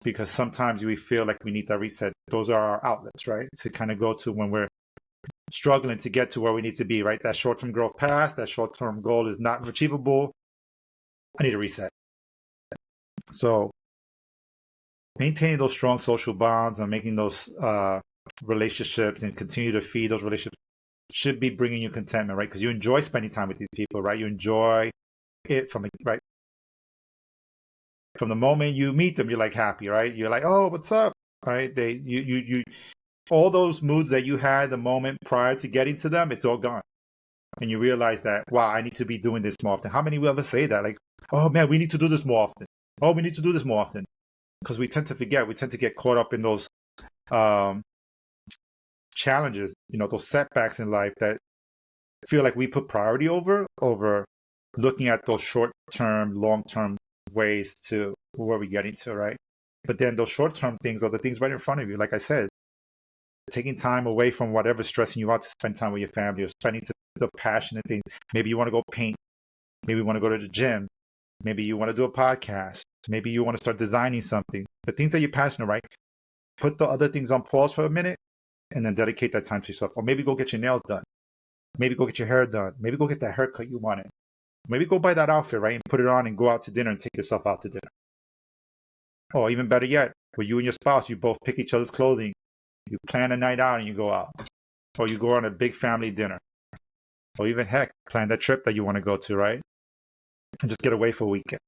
Because sometimes we feel like we need that reset. Those are our outlets, right? To kind of go to when we're struggling to get to where we need to be, right? That short-term growth passed, that short-term goal is not achievable. I need a reset. So maintaining those strong social bonds and making those relationships and continue to feed those relationships should be bringing you contentment, right? Because you enjoy spending time with these people, right? You enjoy it from the moment you meet them, you're like happy, right? You're like, oh, what's up? right? All those moods that you had the moment prior to getting to them, it's all gone. And you realize that, wow, I need to be doing this more often. How many will ever say that? Like, oh man, we need to do this more often. Oh, we need to do this more often. Because we tend to forget. We tend to get caught up in those challenges, those setbacks in life that feel like we put priority over looking at those short-term, long-term ways to where we're getting to, right? But then those short-term things are the things right in front of you. Like I said, taking time away from whatever's stressing you out to spend time with your family or spending the passionate things. Maybe you want to go paint. Maybe you want to go to the gym. Maybe you want to do a podcast. Maybe you want to start designing something. The things that you're passionate, right? Put the other things on pause for a minute and then dedicate that time to yourself. Or maybe go get your nails done. Maybe go get your hair done. Maybe go get that haircut you wanted. Maybe go buy that outfit, right? And put it on and go out to dinner and take yourself out to dinner. Or even better yet, where you and your spouse, you both pick each other's clothing. You plan a night out and you go out. Or you go on a big family dinner. Or even, heck, plan that trip that you want to go to, right? And just get away for a weekend.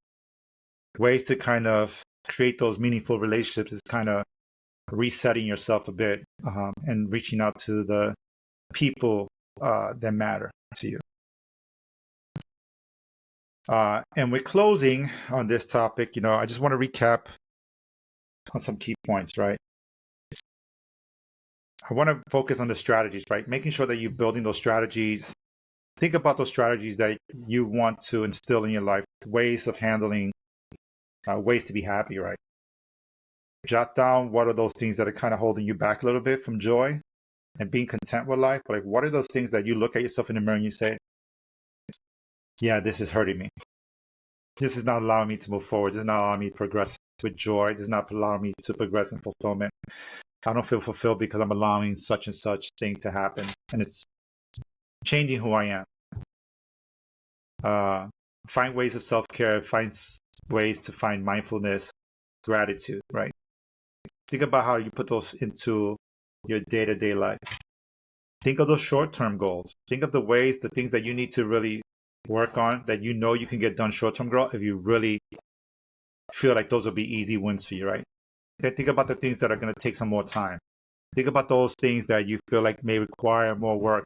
Ways to kind of create those meaningful relationships is kind of resetting yourself a bit and reaching out to the people that matter to you. And with closing on this topic, I just want to recap on some key points, right? I want to focus on the strategies, right? Making sure that you're building those strategies. Think about those strategies that you want to instill in your life, ways of handling, ways to be happy, right? Jot down what are those things that are kind of holding you back a little bit from joy and being content with life. Like, what are those things that you look at yourself in the mirror and you say, yeah, this is hurting me. This is not allowing me to move forward. This is not allowing me to progress with joy. This is not allowing me to progress in fulfillment. I don't feel fulfilled because I'm allowing such and such thing to happen. And it's changing who I am. Find ways of self-care. Find ways to find mindfulness, gratitude, right? Think about how you put those into your day-to-day life. Think of those short-term goals. Think of the things that you need to really work on that you can get done short-term growth if you really feel like those will be easy wins for you, right? Then think about the things that are going to take some more time. Think about those things that you feel like may require more work.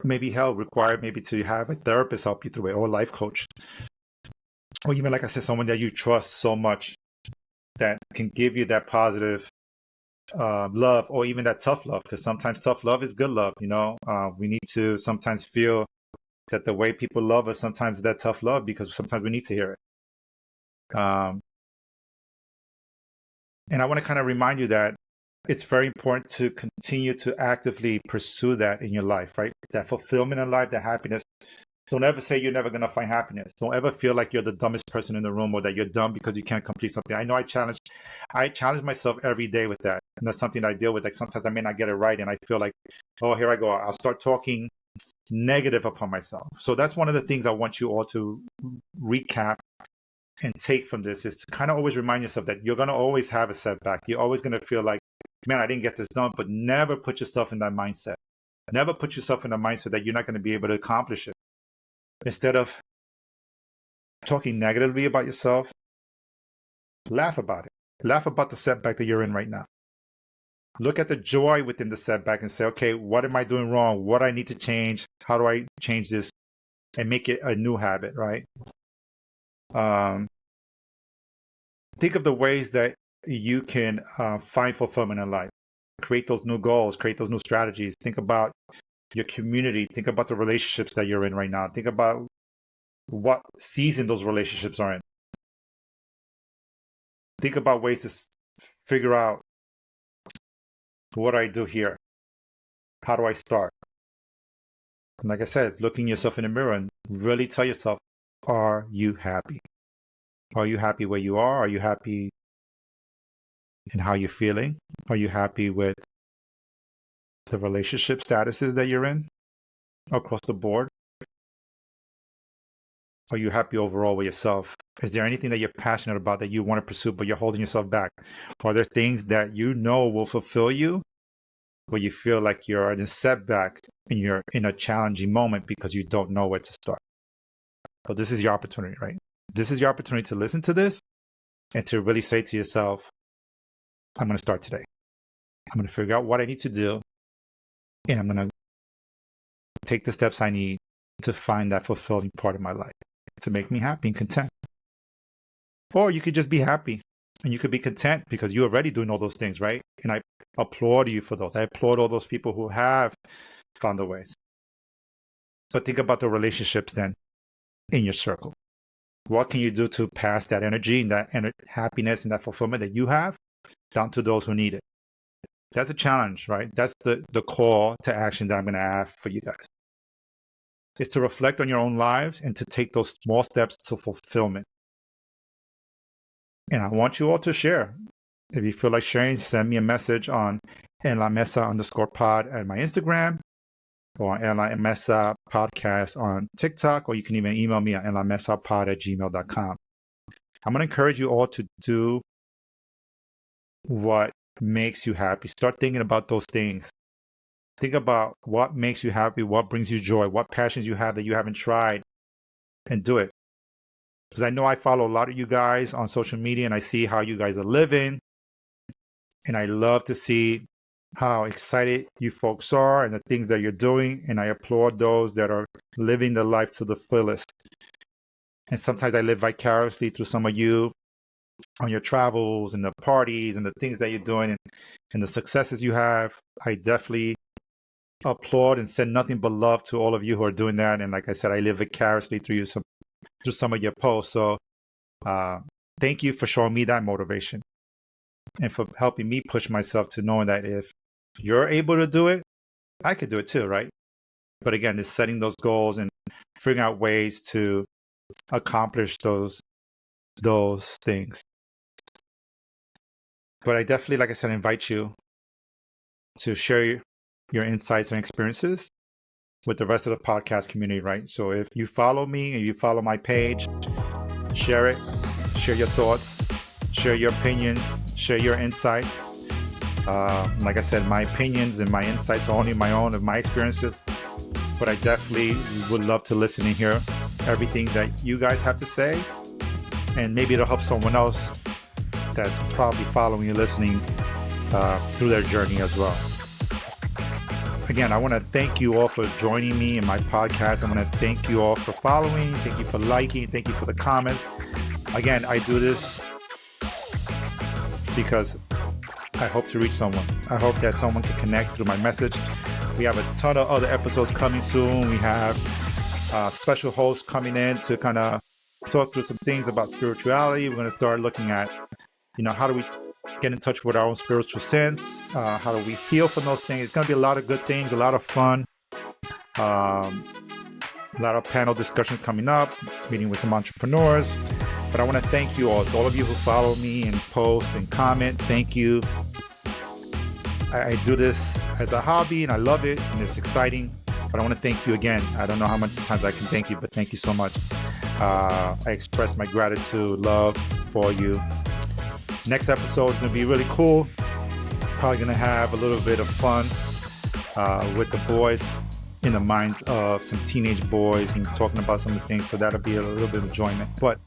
Maybe maybe to have a therapist help you through it, or a life coach. Or even, like I said, someone that you trust so much that can give you that positive love, or even that tough love, because sometimes tough love is good love. We need to sometimes feel that the way people love us sometimes is that tough love, because sometimes we need to hear it. And I want to kind of remind you that it's very important to continue to actively pursue that in your life, right? That fulfillment in life, that happiness. Don't ever say you're never going to find happiness. Don't ever feel like you're the dumbest person in the room, or that you're dumb because you can't complete something. I know I challenge myself every day with that. And that's something I deal with. Like, sometimes I may not get it right and I feel like, oh, here I go. I'll start talking negative upon myself. So that's one of the things I want you all to recap and take from this, is to kind of always remind yourself that you're going to always have a setback. You're always going to feel like, man, I didn't get this done, but never put yourself in that mindset. Never put yourself in a mindset that you're not going to be able to accomplish it. Instead of talking negatively about yourself, laugh about it. Laugh about the setback that you're in right now. Look at the joy within the setback and say, okay, what am I doing wrong? What do I need to change? How do I change this and make it a new habit, right? Think of the ways that you can find fulfillment in life. Create those new goals, create those new strategies. Think about your community. Think about the relationships that you're in right now. Think about what season those relationships are in. Think about ways to figure out, what do I do here? How do I start? And like I said, it's looking yourself in the mirror and really tell yourself, are you happy? Are you happy where you are? Are you happy in how you're feeling? Are you happy with the relationship statuses that you're in across the board? Are you happy overall with yourself? Is there anything that you're passionate about that you want to pursue, but you're holding yourself back? Are there things that you know will fulfill you, where you feel like you're in a setback and you're in a challenging moment because you don't know where to start? So this is your opportunity, right? This is your opportunity to listen to this and to really say to yourself, I'm going to start today. I'm going to figure out what I need to do, and I'm going to take the steps I need to find that fulfilling part of my life to make me happy and content. Or you could just be happy and you could be content because you're already doing all those things, right? And I applaud you for those. I applaud all those people who have found their ways. But think about the relationships then in your circle. What can you do to pass that energy and that happiness and that fulfillment that you have down to those who need it? That's a challenge, right? That's the call to action that I'm going to have for you guys. Is to reflect on your own lives and to take those small steps to fulfillment. And I want you all to share. If you feel like sharing, send me a message on @enlamesa_pod at my Instagram, or @enlamesa podcast on TikTok, or you can even email me at enlamesapod@gmail.com. I'm going to encourage you all to do what makes you happy. Start thinking about those things. Think about what makes you happy, what brings you joy, what passions you have that you haven't tried, and do it. Because I know I follow a lot of you guys on social media and I see how you guys are living. And I love to see how excited you folks are and the things that you're doing. And I applaud those that are living the life to the fullest. And sometimes I live vicariously through some of you on your travels and the parties and the things that you're doing and the successes you have. I definitely applaud and send nothing but love to all of you who are doing that. And like I said, I live vicariously through you, through some of your posts. So thank you for showing me that motivation and for helping me push myself to knowing that if you're able to do it, I could do it too, right? But again, it's setting those goals and figuring out ways to accomplish those things. But I definitely, like I said, invite you to share your insights and experiences with the rest of the podcast community, right? So if you follow me and you follow my page, share it, share your thoughts, share your opinions, share your insights. Like I said, my opinions and my insights are only my own of my experiences, but I definitely would love to listen and hear everything that you guys have to say, and maybe it'll help someone else that's probably following and listening through their journey as well. Again, I want to thank you all for joining me in my podcast. I want to thank you all for following. Thank you for liking. Thank you for the comments. Again, I do this because I hope to reach someone. I hope that someone can connect through my message. We have a ton of other episodes coming soon. We have special hosts coming in to kind of talk through some things about spirituality. We're going to start looking at, how do we get in touch with our own spiritual sense? How do we heal from those things? It's going to be a lot of good things, a lot of fun, a lot of panel discussions coming up, meeting with some entrepreneurs. But I want to thank you all of you who follow me and post and comment. Thank you. I do this as a hobby and I love it and it's exciting. But I want to thank you again. I don't know how many times I can thank you, but thank you so much. I express my gratitude, love for you. Next episode is going to be really cool. Probably going to have a little bit of fun with the boys, in the minds of some teenage boys, and talking about some of the things. So that'll be a little bit of enjoyment. But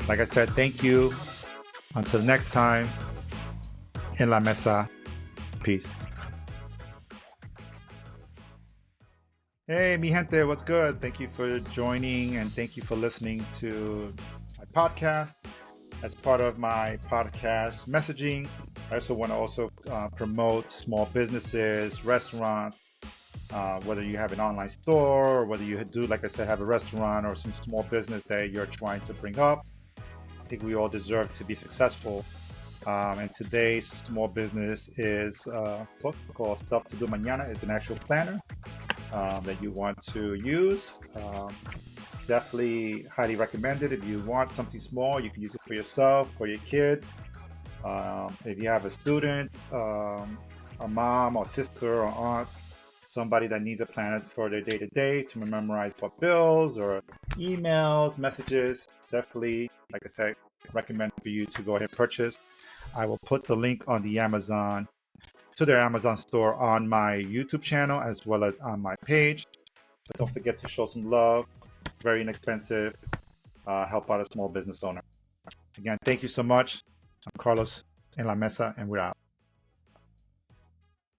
like I said, thank you. Until next time, en la mesa. Peace. Hey, mi gente, what's good? Thank you for joining and thank you for listening to my podcast. As part of my podcast messaging, I also want to promote small businesses, restaurants, whether you have an online store or whether you do, like I said, have a restaurant or some small business that you're trying to bring up. I think we all deserve to be successful. And today's small business is a book called Stuff to Do Mañana. It's an actual planner that you want to use. Definitely highly recommended. If you want something small, you can use it for yourself, for your kids. If you have a student, a mom or sister or aunt, somebody that needs a planner for their day-to-day to memorize what bills or emails, messages, definitely, like I said, recommend for you to go ahead and purchase. I will put the link on the Amazon, to their Amazon store on my YouTube channel as well as on my page. But don't forget to show some love. Very inexpensive. Help out a small business owner. Again, thank you so much. I'm Carlos. en la mesa, and we're out.